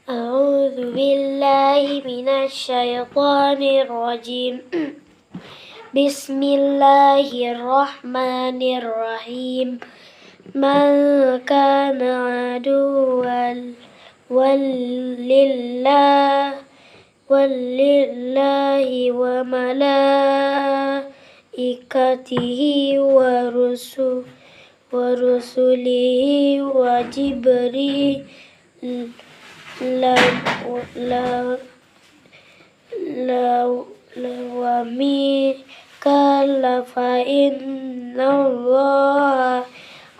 أعوذ بالله من الشيطان الرجيم. بسم الله الرحمن الرحيم. من كان عدوا ولله وملائكته ورسله وجبريل وميكال فإن الله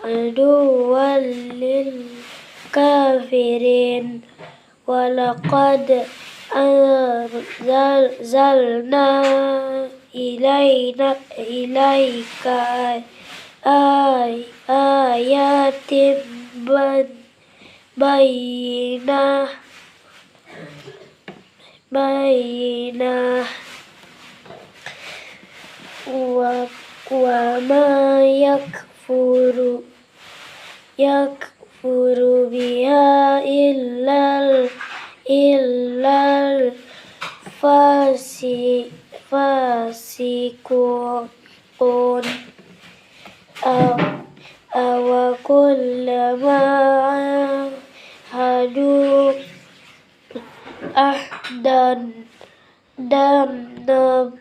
عدو للكافرين. ولقد أنزلنا إليك آيات بينة وما يكفر بها إلا الفاسقون. أوكلما عاهدوا عهدا نبذه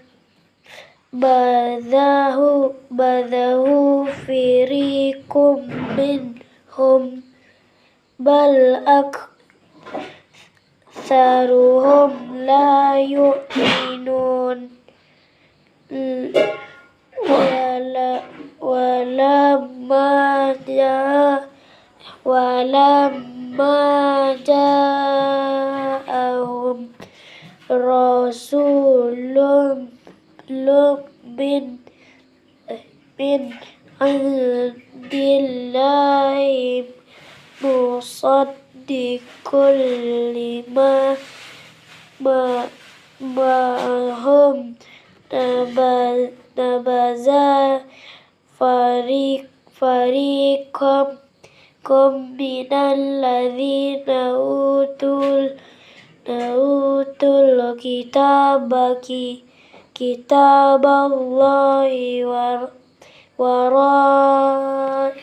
فريق منهم بل أكثرهم لا يؤمنون. ولما جاءهم رسول من عند الله مصدق لما معهم نبذ فريق من الذين أوتوا كتاب الله وراء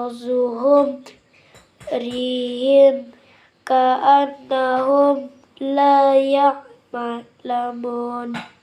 ظهورهم كأنهم لا يعلمون.